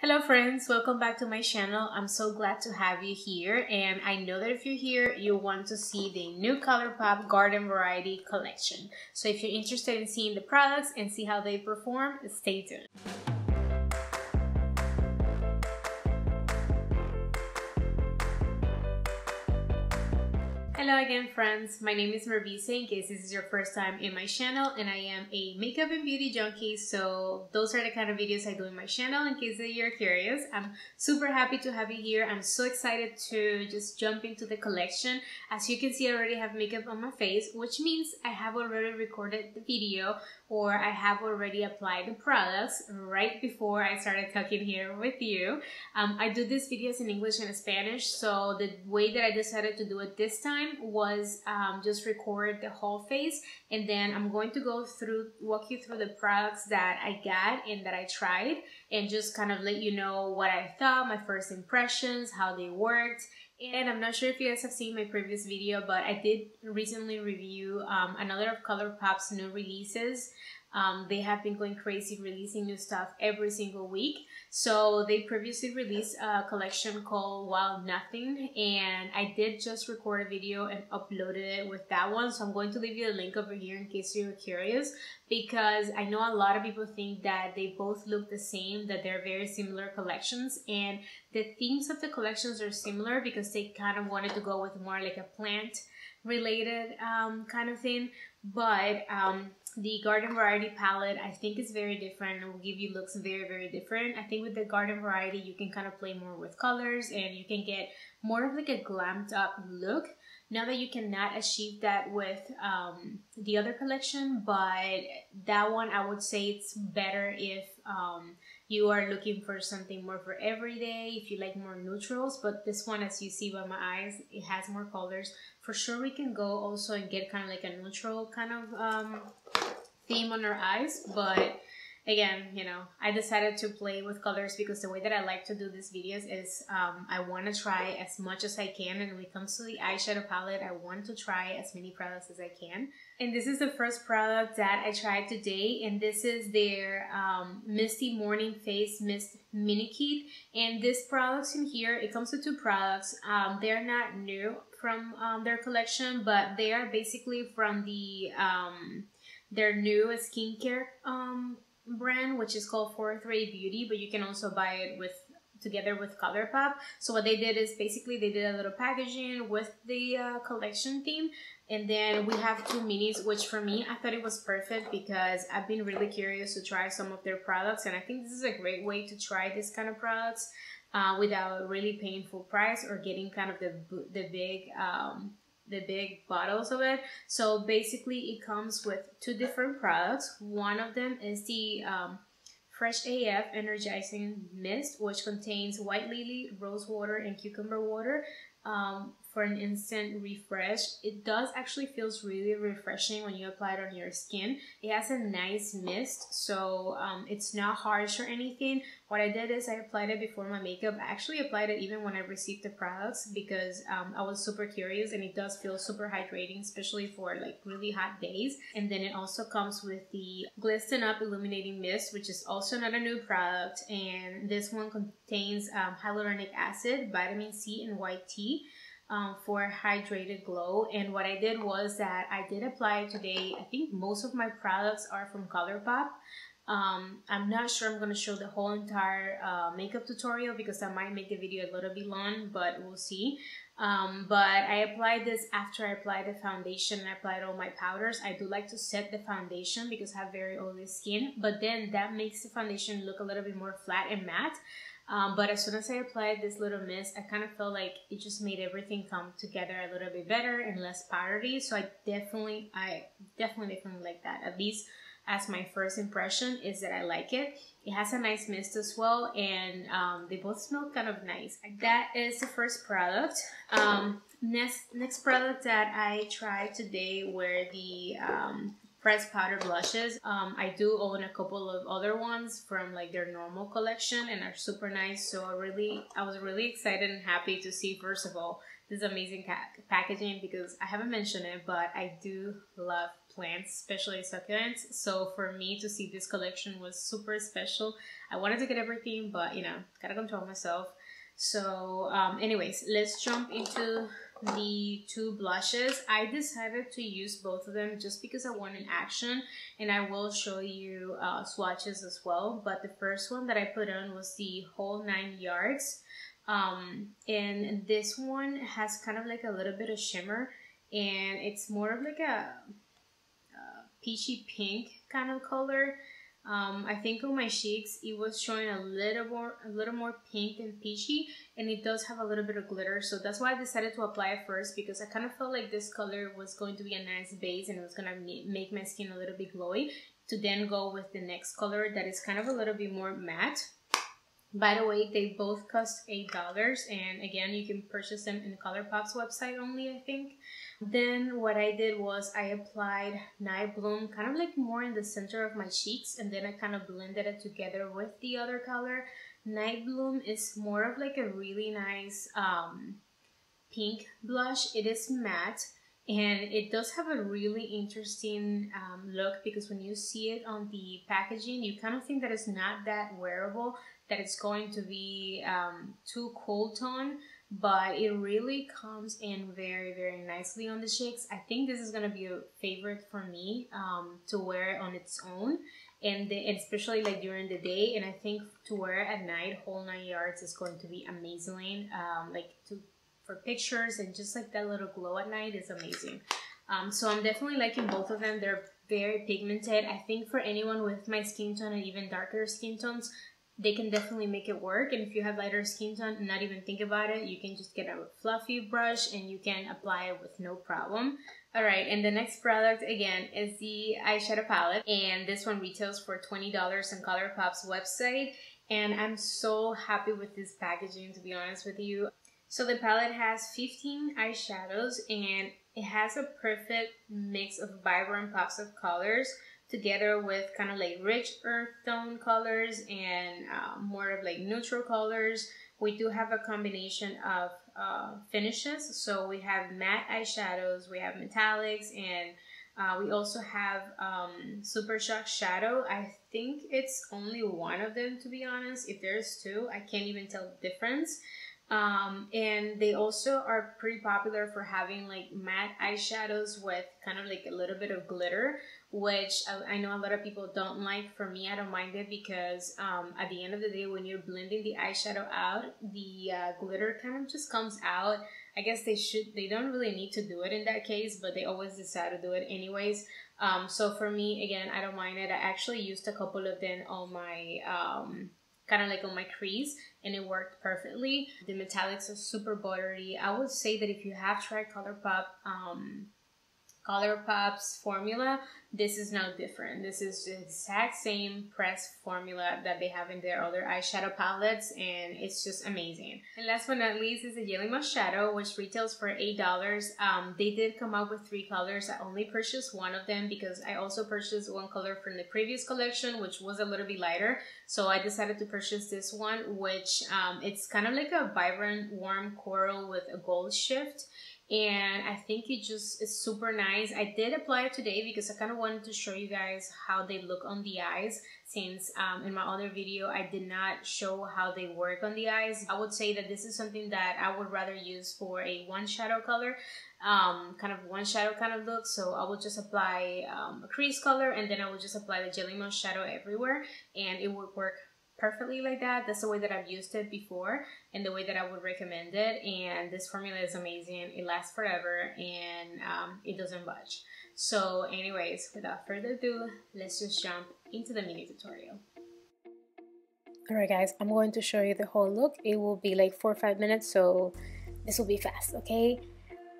Hello friends, welcome back to my channel. I'm so glad to have you here, and I know that if you're here, you want to see the new Colourpop Garden Variety Collection. So if you're interested in seeing the products and see how they perform, stay tuned. Hello again friends, my name is Mervice in case this is your first time in my channel, and I am a makeup and beauty junkie, so those are the kind of videos I do in my channel in case that you're curious. I'm super happy to have you here. I'm so excited to just jump into the collection. As you can see, I already have makeup on my face, which means I have already recorded the video or I have already applied the products right before I started talking here with you. I do these videos in English and Spanish, so the way that I decided to do it this time was just record the whole face, and then I'm going to walk you through the products that I got and that I tried, and just kind of let you know what I thought, my first impressions, how they worked. And I'm not sure if you guys have seen my previous video, but I did recently review another of Colourpop's new releases. They have been going crazy releasing new stuff every single week. So they previously released a collection called Wild Nothing, and I did just record a video and uploaded it with that one. So I'm going to leave you a link over here in case you're curious, because I know a lot of people think that they both look the same, that they're very similar collections, and the themes of the collections are similar because they kind of wanted to go with more like a plant related kind of thing. But the Garden Variety palette, I think, is very different and will give you looks very different. I think with the Garden Variety, you can kind of play more with colors and you can get more of like a glammed up look. Now that you cannot achieve that with the other collection, but that one I would say it's better if you are looking for something more for everyday, if you like more neutrals. But this one, as you see by my eyes, it has more colors. For sure we can go also and get kind of like a neutral kind of theme on our eyes, but again, you know, I decided to play with colors because the way that I like to do these videos is I want to try as much as I can, and when it comes to the eyeshadow palette, I want to try as many products as I can. And this is the first product that I tried today, and this is their Misty Morning Face Mist Mini Kit. And this products in here, it comes with two products. They're not new from their collection, but they are basically from the their new skincare brand, which is called 438 Beauty, but you can also buy it together with Colourpop. So what they did is basically they did a little packaging with the collection theme, and then we have two minis, which for me, I thought it was perfect because I've been really curious to try some of their products, and I think this is a great way to try this kind of products without really paying full price or getting kind of the big bottles of it. So basically it comes with two different products. One of them is the Fresh AF Energizing Mist, which contains white lily, rose water, and cucumber water for an instant refresh. It does actually feels really refreshing when you apply it on your skin. It has a nice mist, so it's not harsh or anything. What I did is I applied it before my makeup. I actually applied it even when I received the products because I was super curious, and it does feel super hydrating, especially for like really hot days. And then it also comes with the Glisten Up Illuminating Mist, which is also not a new product, and this one contains hyaluronic acid, vitamin C, and white tea for hydrated glow. And what I did was that I did apply it today. I think most of my products are from Colourpop. I'm not sure I'm going to show the whole entire makeup tutorial because I might make the video a little bit long, but we'll see. But I applied this after I applied the foundation and I applied all my powders. I do like to set the foundation because I have very oily skin, but then that makes the foundation look a little bit more flat and matte. But as soon as I applied this little mist, I kind of felt like it just made everything come together a little bit better and less powdery. So I definitely like that. At least as my first impression is that I like it. It has a nice mist as well, and they both smell kind of nice. That is the first product. Next product that I tried today were the pressed powder blushes. I do own a couple of other ones from like their normal collection and are super nice. So I was really excited and happy to see, first of all, this amazing packaging because I haven't mentioned it, but I do love plants, especially succulents. So for me to see this collection was super special. I wanted to get everything, but you know, gotta control myself. So anyways, let's jump into the two blushes. I decided to use both of them just because I want an action, and I will show you swatches as well. But the first one that I put on was the Whole 9 Yards. And this one has kind of like a little bit of shimmer, and it's more of like a peachy pink kind of color. I think on my cheeks it was showing a little more pink and peachy, and it does have a little bit of glitter, so that's why I decided to apply it first, because I kind of felt like this color was going to be a nice base and it was gonna make my skin a little bit glowy, to then go with the next color that is kind of a little bit more matte. By the way, they both cost $8, and again, you can purchase them in Colourpop's website only, I think. Then what I did was I applied Night Bloom kind of like more in the center of my cheeks, and then I kind of blended it together with the other color. Night Bloom is more of like a really nice pink blush. It is matte, and it does have a really interesting look, because when you see it on the packaging, you kind of think that it's not that wearable, that it's going to be too cool tone, but it really comes in very, very nicely on the cheeks. I think this is going to be a favorite for me to wear on its own, and especially like during the day, and I think to wear at night, Whole 9 Yards is going to be amazing, for pictures, and just like that little glow at night is amazing. So I'm definitely liking both of them. They're very pigmented. I think for anyone with my skin tone and even darker skin tones, they can definitely make it work. And if you have lighter skin tone, not even think about it, you can just get a fluffy brush and you can apply it with no problem. Alright, and the next product again is the eyeshadow palette, and this one retails for $20 on Colourpop's website, and I'm so happy with this packaging, to be honest with you. So the palette has 15 eyeshadows, and it has a perfect mix of vibrant pops of colors together with kind of like rich earth tone colors and more of like neutral colors. We do have a combination of finishes, so we have matte eyeshadows, we have metallics, and we also have Super Shock Shadow. I think it's only one of them, to be honest. If there's two, I can't even tell the difference. And they also are pretty popular for having like matte eyeshadows with kind of like a little bit of glitter, which I know a lot of people don't like. For me, I don't mind it, because at the end of the day, when you're blending the eyeshadow out, the glitter kind of just comes out. I guess they don't really need to do it in that case, but they always decide to do it anyways. So for me, again, I don't mind it. I actually used a couple of them on my kind of like on my crease, and it worked perfectly. The metallics are super buttery. I would say that if you have tried Colourpop's formula, this is no different. This is the exact same pressed formula that they have in their other eyeshadow palettes, and it's just amazing. And last but not least is the Jelly Moss Shadow, which retails for $8. They did come out with 3 colors. I only purchased one of them because I also purchased one color from the previous collection, which was a little bit lighter. So I decided to purchase this one, which it's kind of like a vibrant warm coral with a gold shift. And I think it just is super nice. I did apply it today because I kind of wanted to show you guys how they look on the eyes, since in my other video I did not show how they work on the eyes. I would say that this is something that I would rather use for a one shadow color, kind of one shadow kind of look. So I would just apply a crease color, and then I would just apply the Jelly Moss Shadow everywhere, and it would work perfectly like that. That's the way that I've used it before and the way that I would recommend it, and this formula is amazing. It lasts forever, and it doesn't budge. So anyways, without further ado, let's just jump into the mini tutorial. Alright guys, I'm going to show you the whole look. It will be like 4 or 5 minutes, so this will be fast, okay?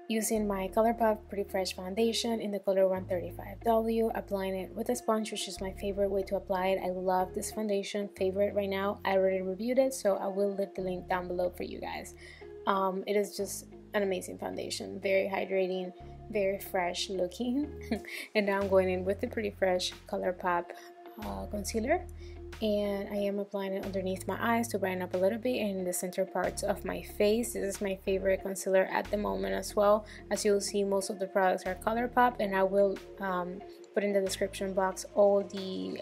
Using my Colourpop Pretty Fresh foundation in the color 135W, applying it with a sponge, which is my favorite way to apply it. I love this foundation, favorite right now. I already reviewed it, so I will leave the link down below for you guys. It is just an amazing foundation, very hydrating, very fresh looking. And now I'm going in with the Pretty Fresh Colourpop concealer, and I am applying it underneath my eyes to brighten up a little bit and in the center parts of my face. This is my favorite concealer at the moment as well. As you'll see, most of the products are Colourpop, and I will put in the description box all the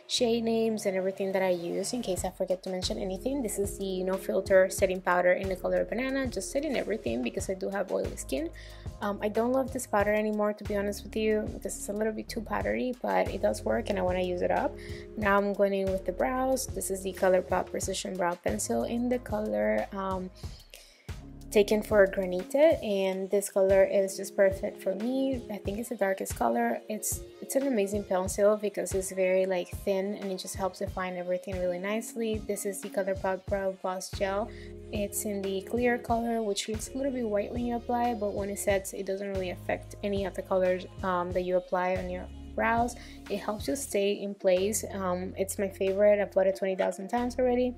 shade names and everything that I use in case I forget to mention anything. This is the No Filter setting powder in the color Banana, just setting everything because I do have oily skin. I don't love this powder anymore, to be honest with you, because it's a little bit too powdery, but it does work and I want to use it up. Now I'm going in with the brows. This is the Colourpop Precision Brow Pencil in the color taken for Granite, and this color is just perfect for me. I think it's the darkest color. It's an amazing pencil because it's very like thin and it just helps define everything really nicely. This is the Colourpop Brow Gloss Gel. It's in the clear color, which looks a little bit white when you apply it, but when it sets, it doesn't really affect any of the colors that you apply on your brows. It helps you stay in place. It's my favorite. I've applied it 20,000 times already.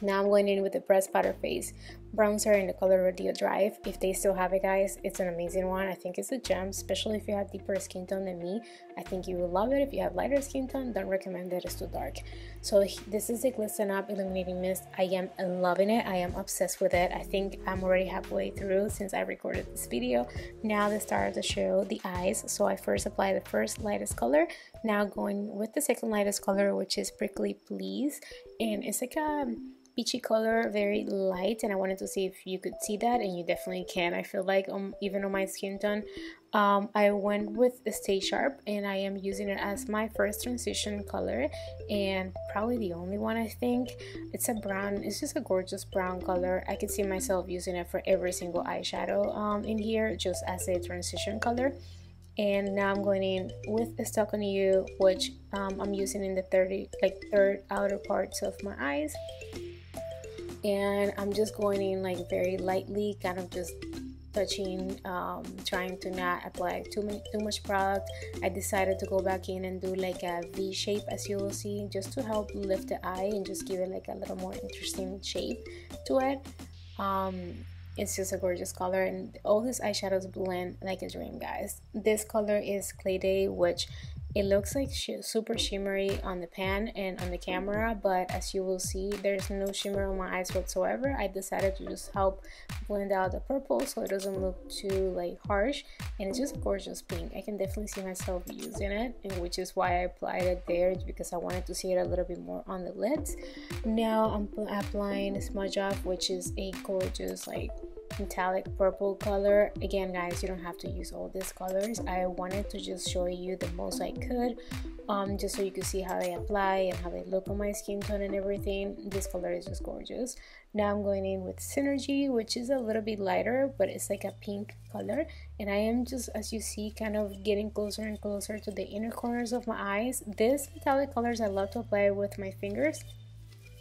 Now I'm going in with the Pressed Powder Face bronzer in the color Rodeo Drive. If they still have it, guys, it's an amazing one. I think it's a gem, especially if you have deeper skin tone than me. I think you will love it. If you have lighter skin tone, don't recommend it, it's too dark. So this is the Glisten Up Illuminating Mist. I am loving it. I am obsessed with it. I think I'm already halfway through since I recorded this video. Now the start of the show, the eyes. So I first apply the first lightest color. Now going with the second lightest color, which is Prickly Please, and it's like a peachy color, very light, and I wanted to see if you could see that, and you definitely can. I feel like even on my skin tone, I went with Stay Sharp, and I am using it as my first transition color and probably the only one. I think it's a brown. It's just a gorgeous brown color. I could see myself using it for every single eyeshadow in here, just as a transition color. And now I'm going in with Stuck on You, which I'm using in the third outer parts of my eyes. And I'm just going in like very lightly, kind of just touching, trying to not apply too much product. I decided to go back in and do like a V shape, as you will see, just to help lift the eye and just give it like a little more interesting shape to it. It's just a gorgeous color, and all these eyeshadows blend like a dream, guys. This color is Clay Day, which it looks like super shimmery on the pan and on the camera, but as you will see, there's no shimmer on my eyes whatsoever. I decided to just help blend out the purple so it doesn't look too like harsh, and it's just a gorgeous pink. I can definitely see myself using it, and which is why I applied it there, because I wanted to see it a little bit more on the lids. Now I'm applying Smudge Off, which is a gorgeous like metallic purple color. Again, guys, you don't have to use all these colors. I wanted to just show you the most I could, just so you could see how they apply and how they look on my skin tone and everything. This color is just gorgeous. Now I'm going in with Synergy, which is a little bit lighter, but it's like a pink color, and I am just, as you see, kind of getting closer and closer to the inner corners of my eyes. These metallic colors I love to apply with my fingers.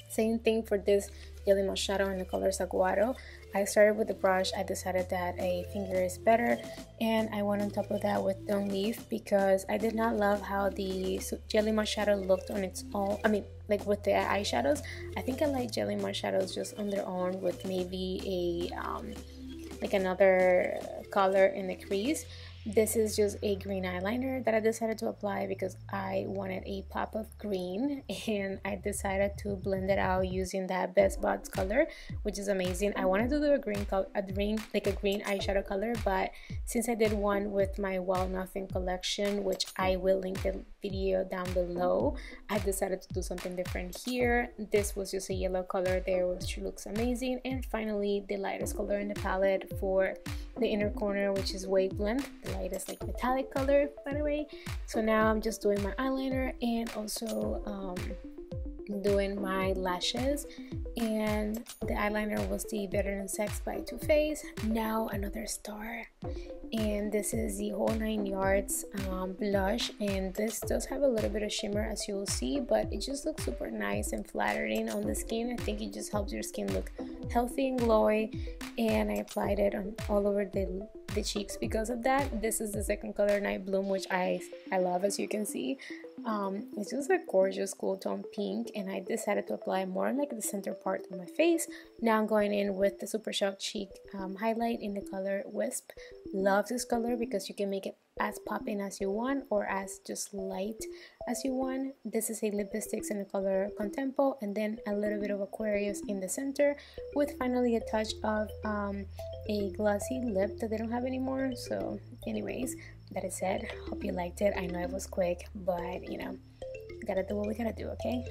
Same thing for this Jelly Moss shadow in the color Saguaro. I started with the brush. I decided that a finger is better, and I went on top of that with Don't Leave, because I did not love how the Jelly Moss shadow looked on its own. I mean, like with the eyeshadows. I think I like Jelly Moss shadows just on their own with maybe a like another color in the crease. This is just a green eyeliner that I decided to apply because I wanted a pop of green, and I decided to blend it out using that Best Buds color, which is amazing. I wanted to do a green eyeshadow color, but since I did one with my Wild Nothing collection, which I will link the video down below, I decided to do something different here. This was just a yellow color there, which looks amazing. And finally, the lightest color in the palette for the inner corner, which is Wave Blend, the lightest like metallic color, by the way. So now I'm just doing my eyeliner and also doing my lashes, and the eyeliner was the Better Than Sex by Too Faced. Now another star, and this is the Whole 9 Yards blush, and this does have a little bit of shimmer, as you will see, but it just looks super nice and flattering on the skin. I think it just helps your skin look healthy and glowy, and I applied it on all over the cheeks because of that. This is the second color, Night Bloom, which I love, as you can see. It's just a gorgeous cool tone pink, and I decided to apply more on like the center part of my face. Now I'm going in with the Super Shock Cheek highlight in the color Wisp. Love this color because you can make it as popping as you want or as just light as you want. This is a lipsticks in the color Contempo, and then a little bit of Aquarius in the center, with finally a touch of a glossy lip that they don't have anymore. So anyways, that is it. Hope you liked it. I know it was quick, but you know, gotta do what we gotta do, okay?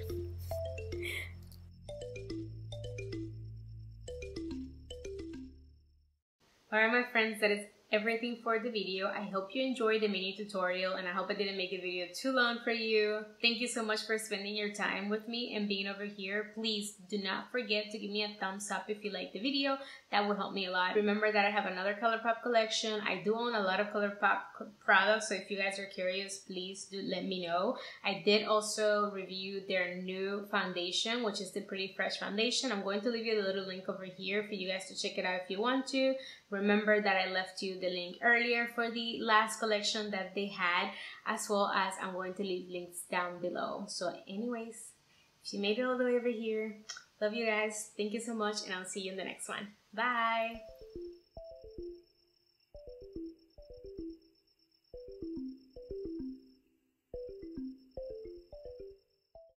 Alright my friends, that is everything for the video. I hope you enjoyed the mini tutorial, and I hope I didn't make the video too long for you. Thank you so much for spending your time with me and being over here. Please do not forget to give me a thumbs up if you like the video. That will help me a lot. Remember that I have another Colourpop collection. I do own a lot of Colourpop products, so if you guys are curious, please do let me know. I did also review their new foundation, which is the Pretty Fresh foundation. I'm going to leave you a little link over here for you guys to check it out if you want to. Remember that I left you the link earlier for the last collection that they had, as well as I'm going to leave links down below. So anyways, if you made it all the way over here, love you guys. Thank you so much, and I'll see you in the next one. Bye!